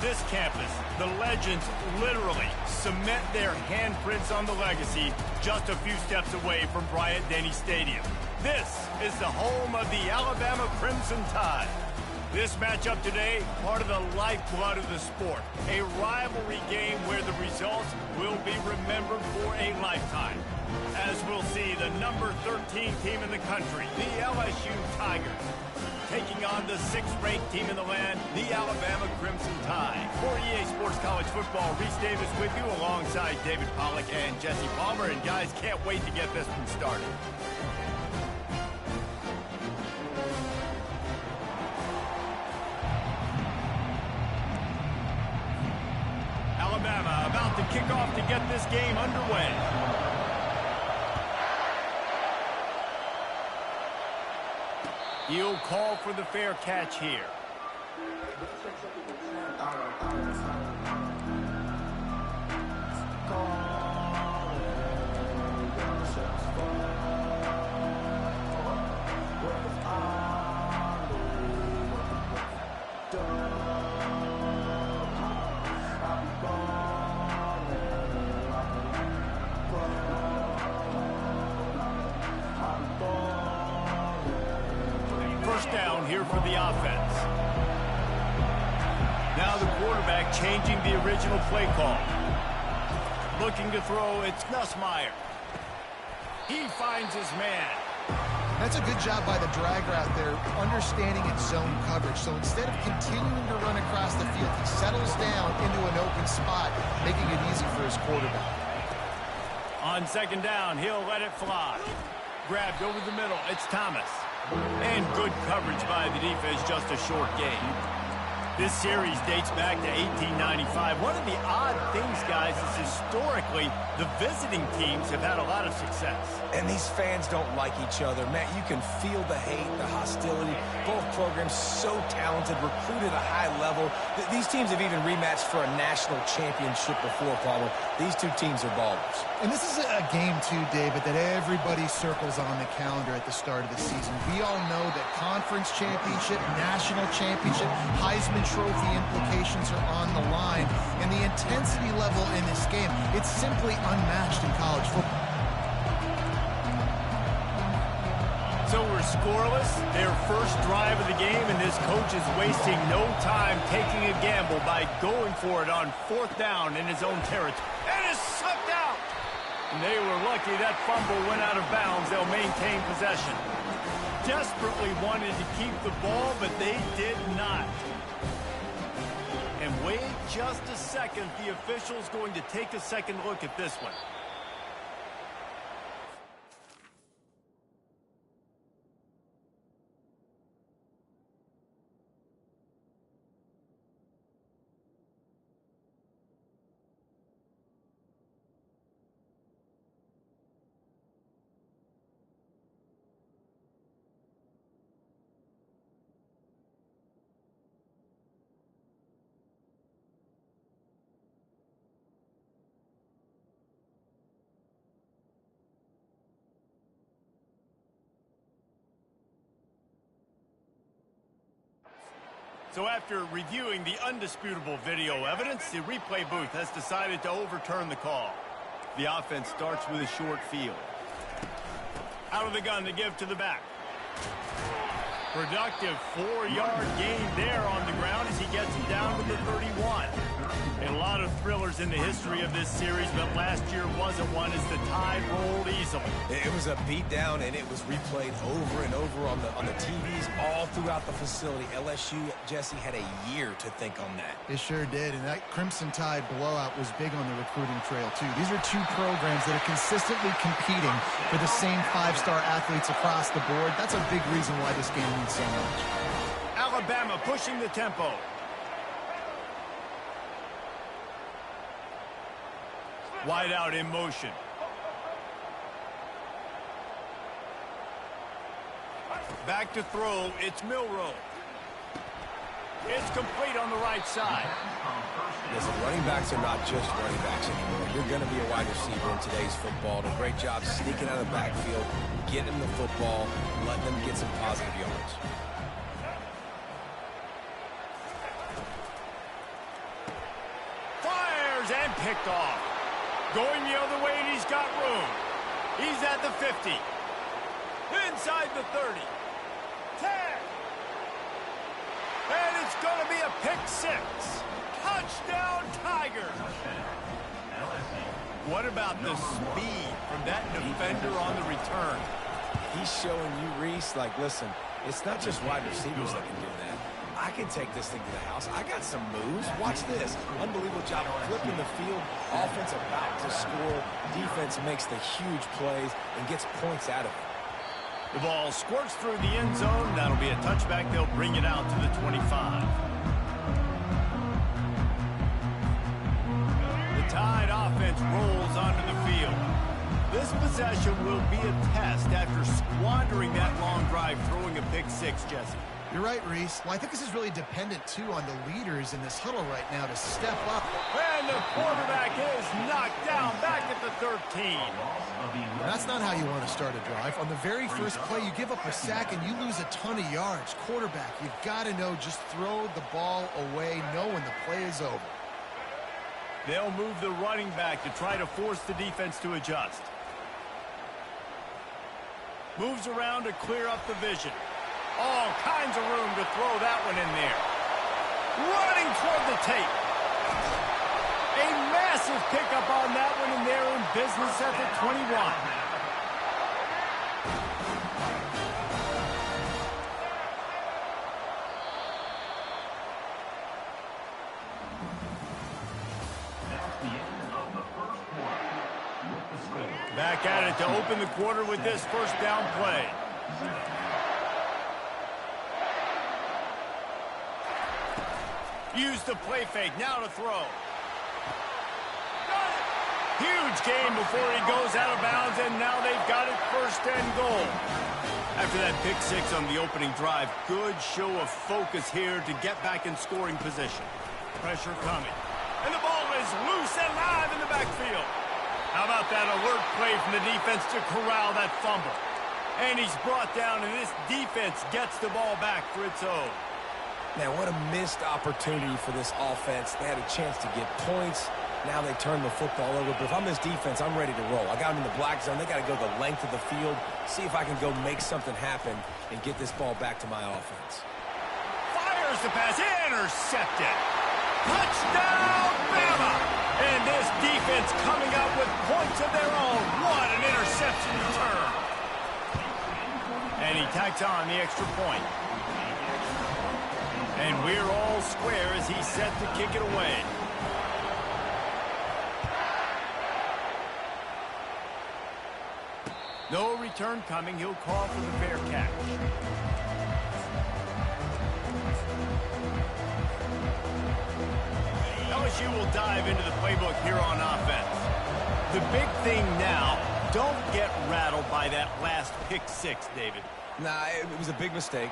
this campus, the legends literally cement their handprints on the legacy just a few steps away from Bryant-Denny Stadium. This is the home of the Alabama Crimson Tide. This matchup today, part of the lifeblood of the sport. A rivalry game where the results will be remembered for a lifetime. As we'll see, the number 13 team in the country, the LSU Tigers, taking on the 6th-ranked team in the land, the Alabama Crimson Tide. For EA Sports College Football, Reese Davis with you alongside David Pollack and Jesse Palmer. And guys, can't wait to get this one started. Alabama about to kick off to get this game underway. He'll call for the fair catch here. Down here for the offense. Now the quarterback changing the original play call. Looking to throw, it's Nussmeier. He finds his man. That's a good job by the drag route there, understanding its zone coverage. So instead of continuing to run across the field, he settles down into an open spot, making it easy for his quarterback. On 2nd down, he'll let it fly. Grabbed over the middle, it's Thomas. And good coverage by the defense, just a short gain. This series dates back to 1895. One of the odd things, guys, is historically the visiting teams have had a lot of success. And these fans don't like each other. Matt, you can feel the hate, the hostility. Both programs so talented, recruited at a high level. These teams have even rematched for a national championship before, Palmer. These two teams are ballers. And this is a game, too, David, that everybody circles on the calendar at the start of the season. We all know that conference championship, national championship, Heisman Trophy implications are on the line. And the intensity level in this game, it's simply unmatched in college football. So we're scoreless, their first drive of the game, and this coach is wasting no time taking a gamble by going for it on 4th down in his own territory. And it's slipped out! And they were lucky that fumble went out of bounds. They'll maintain possession. Desperately wanted to keep the ball, but they did not. And wait just a second. The official's going to take a second look at this one. So after reviewing the undisputable video evidence, the replay booth has decided to overturn the call. The offense starts with a short field. Out of the gun to give to the back. Productive 4-yard gain there on the ground as he gets it down to the 31. A lot of thrillers in the history of this series, but last year wasn't one as the Tide rolled easily. It was a beatdown, and it was replayed over and over on the TVs all throughout the facility. LSU, Jesse, had a year to think on that. It sure did, and that Crimson Tide blowout was big on the recruiting trail, too. These are two programs that are consistently competing for the same 5-star athletes across the board. That's a big reason why this game means so much. Alabama pushing the tempo. Wide out in motion. Back to throw, it's Milroe. It's complete on the right side. Listen, running backs are not just running backs anymore. You're going to be a wide receiver in today's football. And a great job sneaking out of the backfield, getting them the football, letting them get some positive yards. picked off. Going the other way, and he's got room. He's at the 50. Inside the 30. 10. And it's going to be a pick six. Touchdown, Tigers. What about the speed from that defender on the return? He's showing you, Reese, like, listen, it's not just wide receivers that can do that. I can take this thing to the house. I got some moves. Watch this. Unbelievable job flipping the field. Offense about to score. Defense makes the huge plays and gets points out of it. The ball squirts through the end zone. That'll be a touchback. They'll bring it out to the 25. The Tide offense rolls onto the field. This possession will be a test after squandering that long drive, throwing a pick six, Jesse. You're right, Reese. Well, I think this is really dependent, too, on the leaders in this huddle right now to step up. And the quarterback is knocked down back at the 13. That's not how you want to start a drive. On the very first play, you give up a sack and you lose a ton of yards. Quarterback, you've got to know, just throw the ball away, know when the play is over. They'll move the running back to try to force the defense to adjust. Moves around to clear up the vision. All kinds of room to throw that one in there. Running toward the tape. A massive pickup on that one, and they're in business at the 21. Back at it to open the quarter with this first down play. Use the play fake, now to throw. Huge gain before he goes out of bounds, and now they've got it first and goal. After that pick six on the opening drive, good show of focus here to get back in scoring position. Pressure coming. And the ball is loose and live in the backfield. How about that alert play from the defense to corral that fumble? And he's brought down, and this defense gets the ball back for its own. Man, what a missed opportunity for this offense. They had a chance to get points. Now they turn the football over. But if I'm this defense, I'm ready to roll. I got them in the black zone. They got to go the length of the field, see if I can go make something happen and get this ball back to my offense. Fires the pass. Intercepted. Touchdown, Bama! And this defense coming up with points of their own. What an interception return. And he tacks on the extra point. And we're all square as he's set to kick it away. No return coming. He'll call for the fair catch. LSU will dive into the playbook here on offense. The big thing now, don't get rattled by that last pick six, David. Nah, it was a big mistake.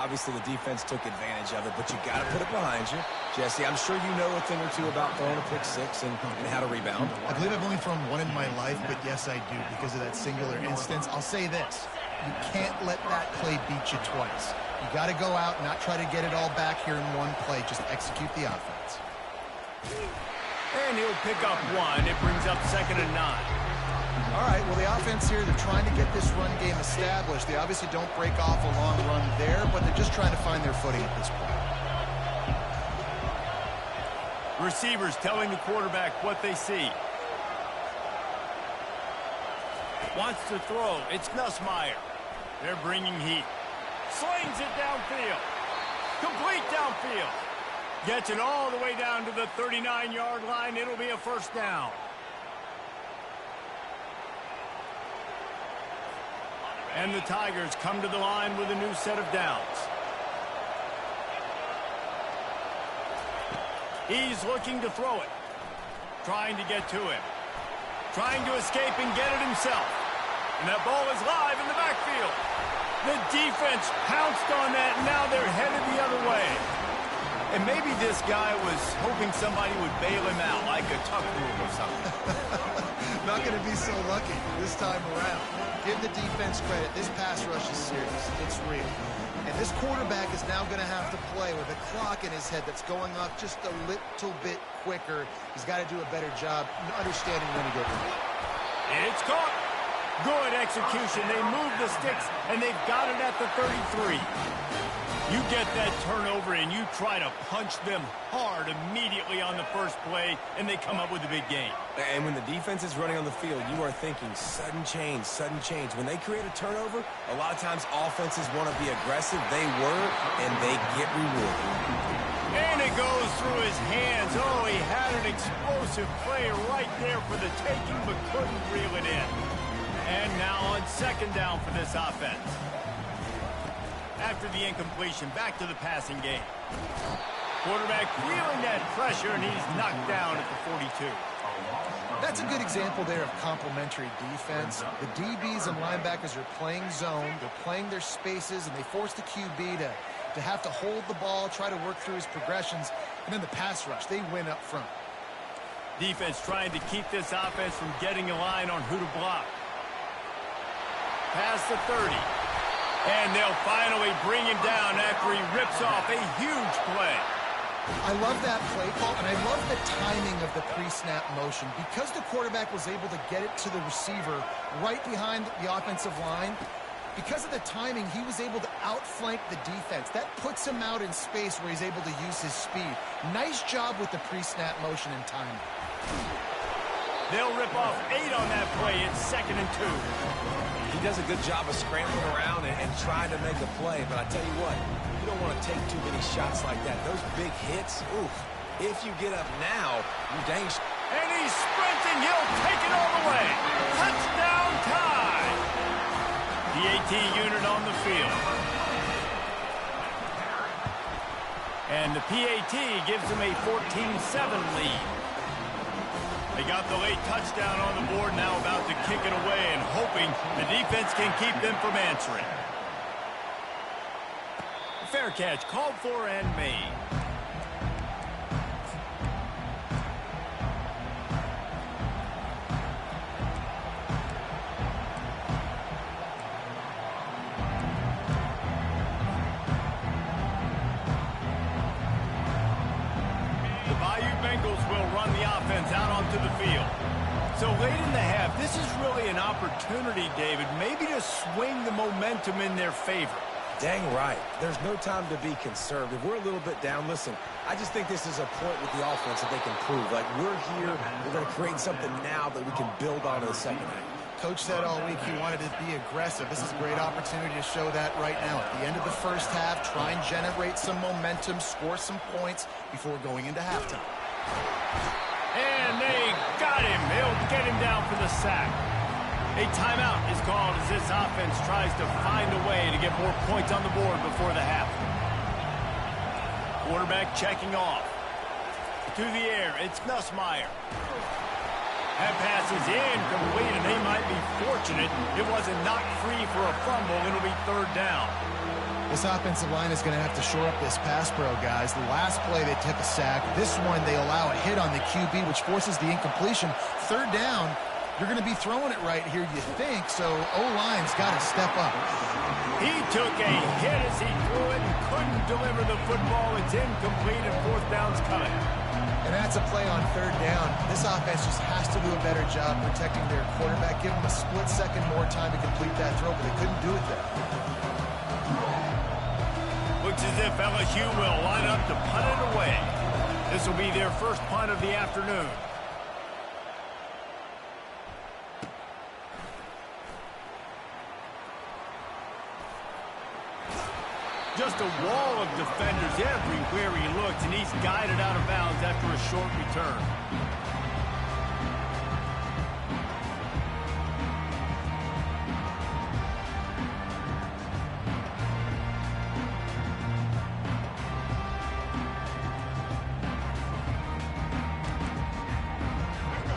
Obviously, the defense took advantage of it, but you got to put it behind you. Jesse, I'm sure you know a thing or two about throwing a pick six and how to rebound. I believe I've only thrown one in my life, but yes, I do because of that singular instance. I'll say this. You can't let that play beat you twice. You got to go out and not try to get it all back here in one play. Just execute the offense. And he'll pick up one. It brings up 2nd and 9. All right, well, the offense here, they're trying to get this run game established. They obviously don't break off a long run there, but they're just trying to find their footing at this point. Receivers telling the quarterback what they see. Wants to throw. It's Nussmeier. They're bringing heat. Slings it downfield. Complete downfield. Gets it all the way down to the 39-yard line. It'll be a first down. And the Tigers come to the line with a new set of downs. He's looking to throw it. Trying to get to him. Trying to escape and get it himself. And that ball is live in the backfield. The defense pounced on that, and now they're headed the other way. And maybe this guy was hoping somebody would bail him out, like a tuck rule or something. Not going to be so lucky this time around. Give the defense credit. This pass rush is serious. It's real. And this quarterback is now going to have to play with a clock in his head that's going off just a little bit quicker. He's got to do a better job understanding when to get rid of it. It's caught. Good execution. They move the sticks, and they've got it at the 33. You get that turnover, and you try to punch them hard immediately on the first play, and they come up with a big gain. And when the defense is running on the field, you are thinking sudden change, sudden change. When they create a turnover, a lot of times offenses want to be aggressive. They were, and they get rewarded. And it goes through his hands. Oh, he had an explosive play right there for the taking, but couldn't reel it in. And now on second down for this offense. After the incompletion, back to the passing game. Quarterback feeling that pressure, and he's knocked down at the 42. That's a good example there of complementary defense. The DBs and linebackers are playing zone. They're playing their spaces, and they force the QB to have to hold the ball, try to work through his progressions, and then the pass rush, they win up front. Defense trying to keep this offense from getting a line on who to block. Past the 30. And they'll finally bring him down after he rips off a huge play. I love that play call, and I love the timing of the pre-snap motion. Because the quarterback was able to get it to the receiver right behind the offensive line, because of the timing, he was able to outflank the defense. That puts him out in space where he's able to use his speed. Nice job with the pre-snap motion and timing. They'll rip off 8 on that play. It's 2nd and 2. He does a good job of scrambling around and trying to make a play, but I tell you what, you don't want to take too many shots like that. Those big hits, oof. If you get up now, you're dangerous. And he's sprinting. He'll take it all the way. Touchdown tie. The AT unit on the field. And the PAT gives them a 14-7 lead. They got the late touchdown on the board, now about to kick it away and hoping the defense can keep them from answering. Fair catch called for and made. Out onto the field. So late in the half, this is really an opportunity, David, maybe to swing the momentum in their favor. Dang right. There's no time to be conservative. We're a little bit down. Listen, I just think this is a point with the offense that they can prove. Like, we're here, we're going to create something now that we can build on in the second half. Coach said all week he wanted to be aggressive. This is a great opportunity to show that right now. At the end of the first half, try and generate some momentum, score some points before going into halftime. And they got him. They'll get him down for the sack. A timeout is called as this offense tries to find a way to get more points on the board before the half. Quarterback checking off. To the air, it's Nussmeier. That pass is incomplete, and they might be fortunate it wasn't knocked free for a fumble. It'll be 3rd down. This offensive line is going to have to shore up this pass pro, guys. The last play, they took a sack. This one, they allow a hit on the QB, which forces the incompletion. 3rd down, you're going to be throwing it right here, you think, so O-line's got to step up. He took a hit as he threw it and couldn't deliver the football. It's incomplete, and 4th down's coming. And that's a play on 3rd down. This offense just has to do a better job protecting their quarterback. Give them a split second more time to complete that throw, but they couldn't do it there. Looks as if LSU will line up to punt it away. This will be their first punt of the afternoon. Just a wall of defenders everywhere he looks, and he's guided out of bounds after a short return.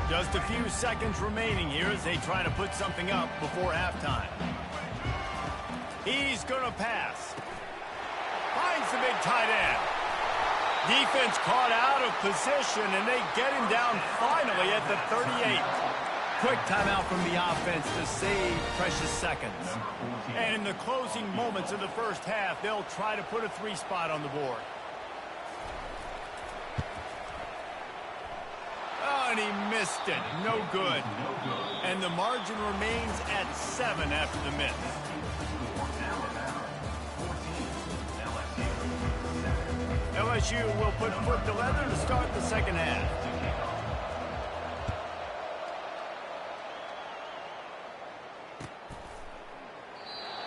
Just a few seconds remaining here as they try to put something up before halftime. He's going to pass. Finds the big tight end. Defense caught out of position, and they get him down finally at the 38. Quick timeout from the offense to save precious seconds. And in the closing moments of the first half, they'll try to put a 3-spot on the board. Oh, and he missed it. No good. And the margin remains at 7 after the miss. LSU will put foot to leather to start the second half.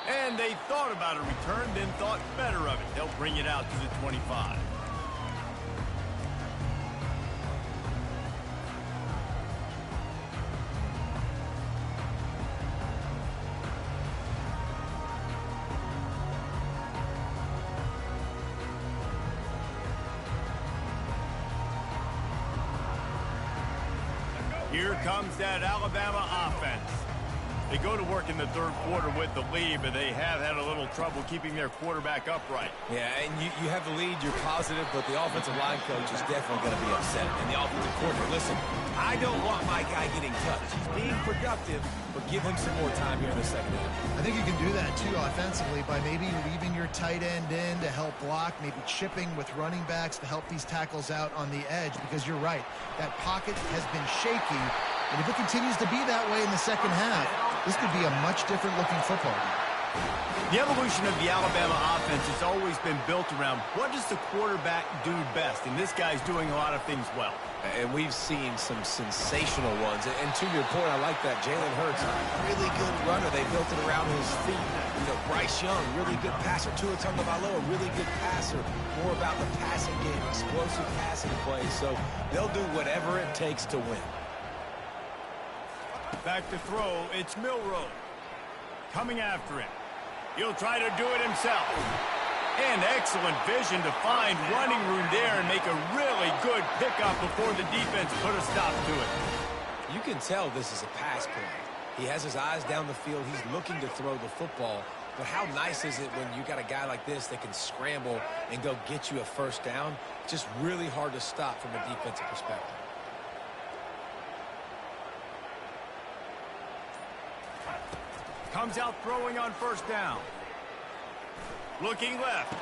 And they thought about a return, then thought better of it. They'll bring it out to the 25. Here comes that Alabama offense. They go to work in the third quarter with the lead, but they have had a little trouble keeping their quarterback upright. Yeah, and you have the lead, you're positive, but the offensive line coach is definitely going to be upset. And the offensive coordinator, listen, I don't want my guy getting touched. He's being productive, but give him some more time here in the second half. I think you can do that, too, offensively, by maybe leaving your tight end in to help block, maybe chipping with running backs to help these tackles out on the edge, because you're right, that pocket has been shaky, and if it continues to be that way in the second half, this could be a much different looking football game. The evolution of the Alabama offense has always been built around what does the quarterback do best, and this guy's doing a lot of things well. And we've seen some sensational ones. And to your point, I like that. Jalen Hurts, really good runner. They built it around his feet. You know, Bryce Young, really good passer. Tua Tagovailoa, really good passer. More about the passing game, explosive passing plays. So they'll do whatever it takes to win. Back to throw, it's Milroe. Coming after him. He'll try to do it himself. And excellent vision to find running room there and make a really good pickup before the defense put a stop to it. You can tell this is a pass play. He has his eyes down the field. He's looking to throw the football. But how nice is it when you got a guy like this that can scramble and go get you a first down? Just really hard to stop from a defensive perspective. Comes out throwing on first down. Looking left.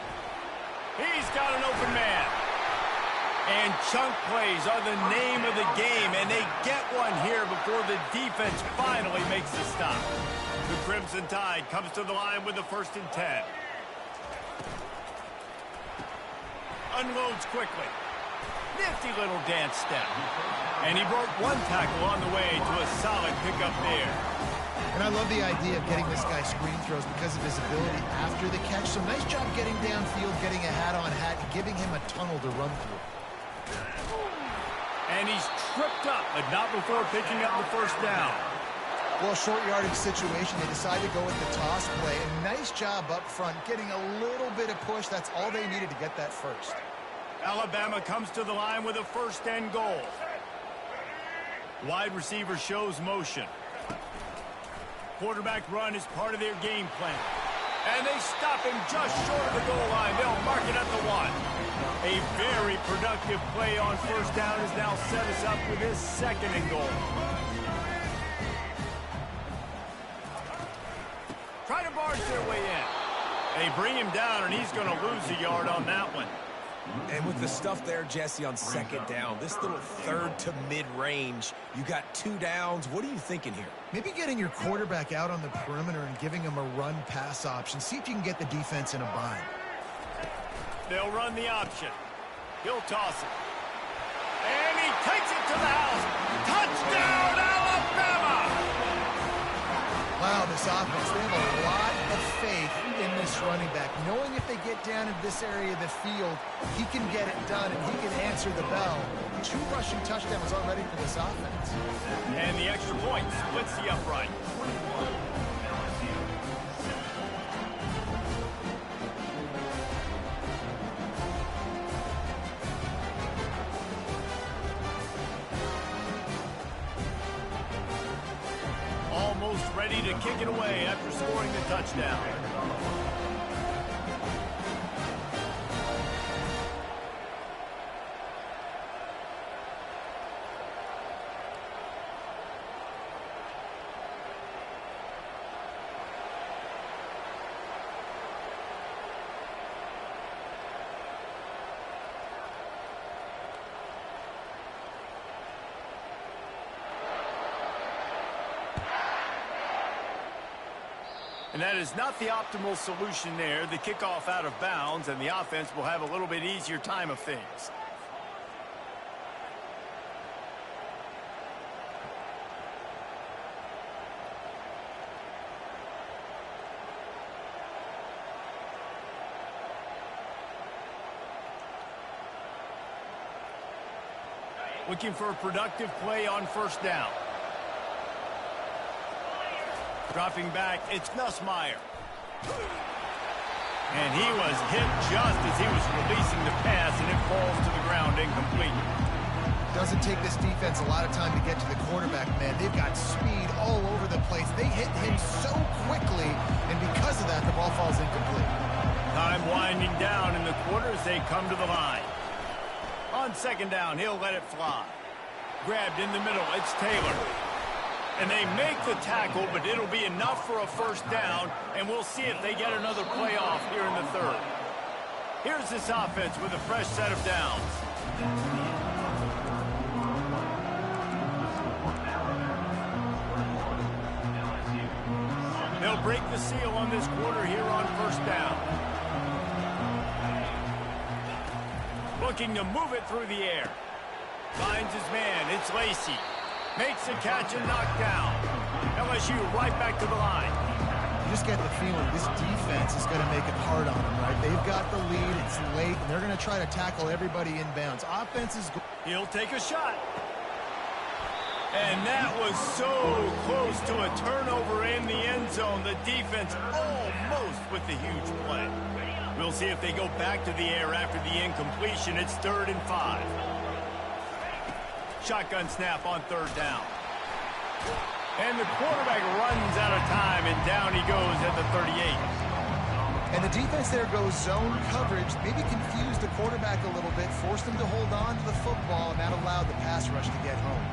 He's got an open man. And chunk plays are the name of the game, and they get one here before the defense finally makes the stop. The Crimson Tide comes to the line with the 1st and 10. Unloads quickly. Nifty little dance step. And he broke one tackle on the way to a solid pickup there. And I love the idea of getting this guy screen throws because of his ability after the catch. So nice job getting downfield, getting a hat-on-hat, and giving him a tunnel to run through. And he's tripped up, but not before picking up the first down. Well, short yardage situation, they decide to go with the toss play. And nice job up front, getting a little bit of push. That's all they needed to get that first. Alabama comes to the line with a 1st and goal. Wide receiver shows motion. Quarterback run is part of their game plan. And they stop him just short of the goal line. They'll mark it at the 1. A very productive play on first down has now set us up with his 2nd and goal. Try to barge their way in. They bring him down, and he's going to lose a yard on that one. And with the stuff there, Jesse, on 2nd down, this little 3rd to mid-range, you got 2 downs. What are you thinking here? Maybe getting your quarterback out on the perimeter and giving him a run-pass option. See if you can get the defense in a bind. They'll run the option. He'll toss it. And he takes it to the house. Touchdown, Alabama! Wow, this offense, they have a lot of faith in this running back. Knowing if they get down in this area of the field, he can get it done and he can answer the bell. 2 rushing touchdowns already for this offense. And the extra point splits the upright. Almost ready to kick it away after scoring the touchdown. And that is not the optimal solution there. The kickoff out of bounds, and the offense will have a little bit easier time of things. Looking for a productive play on first down. Dropping back, it's Nussmeier. And he was hit just as he was releasing the pass, and it falls to the ground incomplete. Doesn't take this defense a lot of time to get to the quarterback, man. They've got speed all over the place. They hit him so quickly, and because of that, the ball falls incomplete. Time winding down in the quarter as they come to the line. On second down, he'll let it fly. Grabbed in the middle, it's Taylor. And they make the tackle, but it'll be enough for a first down, and we'll see if they get another play off here in the third. Here's this offense with a fresh set of downs. They'll break the seal on this quarter here on first down. Looking to move it through the air. Finds his man. It's Lacey. Makes a catch and knocked down. LSU right back to the line. You just get the feeling this defense is going to make it hard on them, right? They've got the lead. It's late, and they're going to try to tackle everybody inbounds. Offense is... He'll take a shot. And that was so close to a turnover in the end zone. The defense almost with the huge play. We'll see if they go back to the air after the incompletion. It's 3rd and 5. Shotgun snap on third down. And the quarterback runs out of time, and down he goes at the 38. And the defense there goes zone coverage, maybe confused the quarterback a little bit, forced him to hold on to the football, and that allowed the pass rush to get home.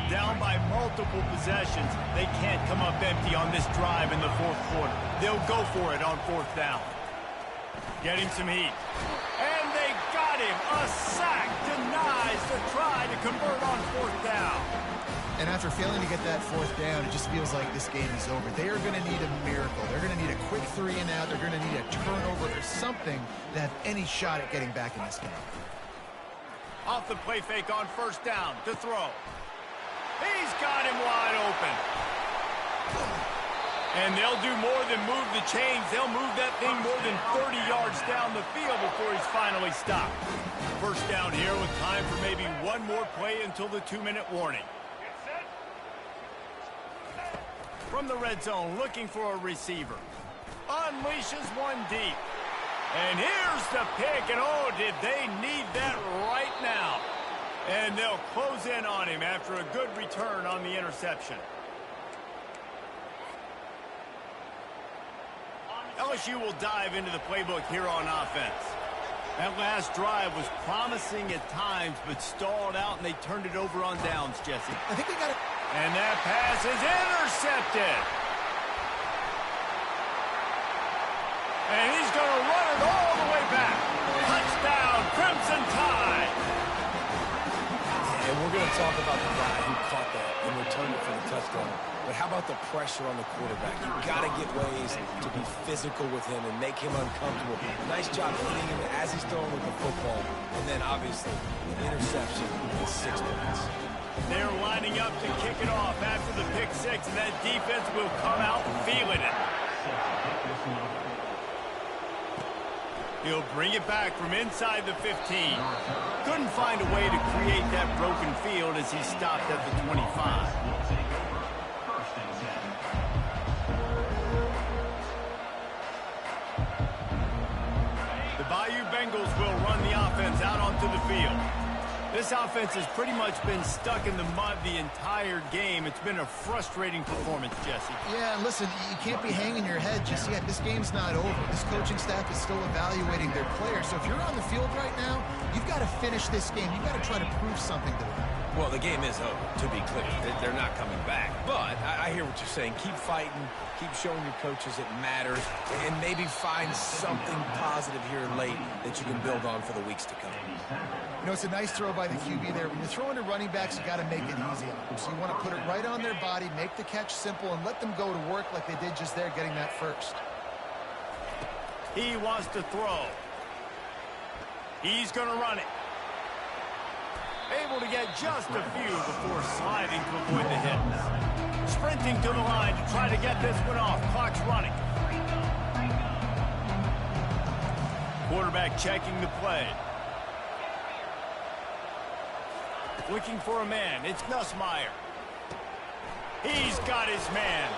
Down by multiple possessions. They can't come up empty on this drive in the fourth quarter. They'll go for it on fourth down. Getting some heat. And they got him. A sack denies the try to convert on fourth down. And after failing to get that fourth down, it just feels like this game is over. They are going to need a miracle. They're going to need a quick 3 and out. They're going to need a turnover or something to have any shot at getting back in this game. Off the play fake on first down to throw. He's got him wide open. And they'll do more than move the chains. They'll move that thing more than 30 yards down the field before he's finally stopped. First down here with time for maybe one more play until the 2-minute warning. From the red zone, looking for a receiver. Unleashes one deep. And here's the pick, and oh, did they need that right now. And they'll close in on him after a good return on the interception. LSU will dive into the playbook here on offense. That last drive was promising at times, but stalled out, and they turned it over on downs, Jesse. I think they got it. And that pass is intercepted. And he's going to run it all the way back. Touchdown, Crimson Tide. And we're going to talk about the guy who caught that and returned it for the touchdown. But how about the pressure on the quarterback? You've got to get ways to be physical with him and make him uncomfortable. Nice job hitting him as he's throwing with the football. And then, obviously, the interception in 6 minutes. They're lining up to kick it off after the pick six, and that defense will come out feeling it. He'll bring it back from inside the 15. Couldn't find a way to create that broken field as he stopped at the 25. The Bayou Bengals will run the offense out onto the field. This offense has pretty much been stuck in the mud the entire game. It's been a frustrating performance, Jesse. Yeah, and listen, you can't be hanging your head just yet. This game's not over. This coaching staff is still evaluating their players. So if you're on the field right now, you've got to finish this game. You've got to try to prove something to them. Well, the game is over, to be clear. They're not coming back. But I hear what you're saying. Keep fighting. Keep showing your coaches it matters. And maybe find something positive here late that you can build on for the weeks to come. You know, it's a nice throw by the QB there. When you're throwing to running backs, you got to make it easy on them. So you want to put it right on their body, make the catch simple, and let them go to work like they did just there, getting that first. He wants to throw. He's going to run it. Able to get just a few before sliding to avoid the hit. Sprinting to the line to try to get this one off. Clock's running. Quarterback checking the play. Looking for a man. It's Nussmeier. He's got his man.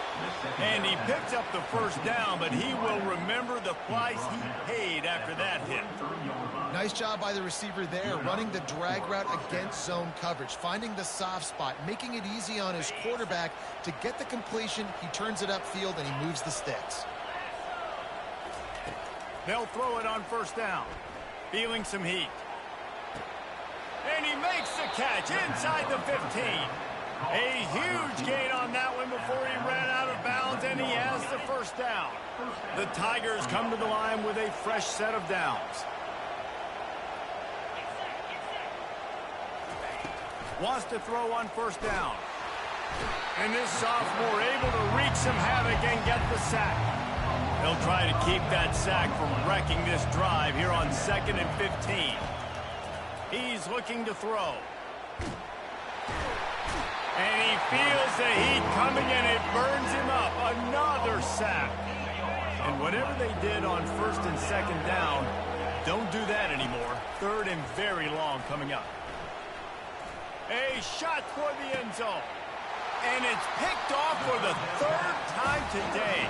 And he picks up the first down, but he will remember the price he paid after that hit. Nice job by the receiver there, running the drag route against zone coverage, finding the soft spot, making it easy on his quarterback to get the completion. He turns it upfield, and he moves the sticks. They'll throw it on first down. Feeling some heat. And he makes the catch inside the 15. A huge gain on that one before he ran out of bounds, and he has the first down. The Tigers come to the line with a fresh set of downs. Wants to throw on first down. And this sophomore able to wreak some havoc and get the sack. He'll try to keep that sack from wrecking this drive here on 2nd and 15. He's looking to throw. And he feels the heat coming, and it burns him up. Another sack. And whatever they did on 1st and 2nd down, don't do that anymore. 3rd and very long coming up. A shot for the end zone. And it's picked off for the 3rd time today.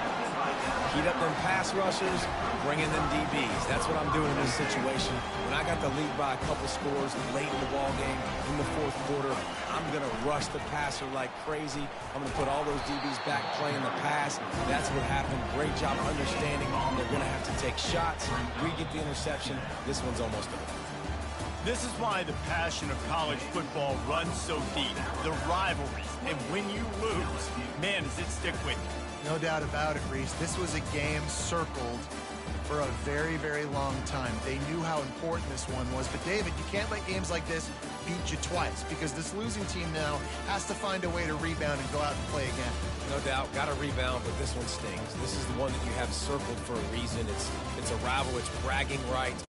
Heat up them pass rushers, bring in them DBs. That's what I'm doing in this situation. When I got the lead by a couple scores late in the ball game, in the 4th quarter, I'm going to rush the passer like crazy. I'm going to put all those DBs back playing the pass. That's what happened. Great job understanding they're going to have to take shots. We get the interception. This one's almost over. This is why the passion of college football runs so deep. The rivalries. And when you lose, man, does it stick with you. No doubt about it, Reese. This was a game circled for a very, very long time. They knew how important this one was. But, David, you can't let games like this beat you twice, because this losing team now has to find a way to rebound and go out and play again. No doubt, got to rebound, but this one stings. This is the one that you have circled for a reason. It's a rival. It's bragging rights.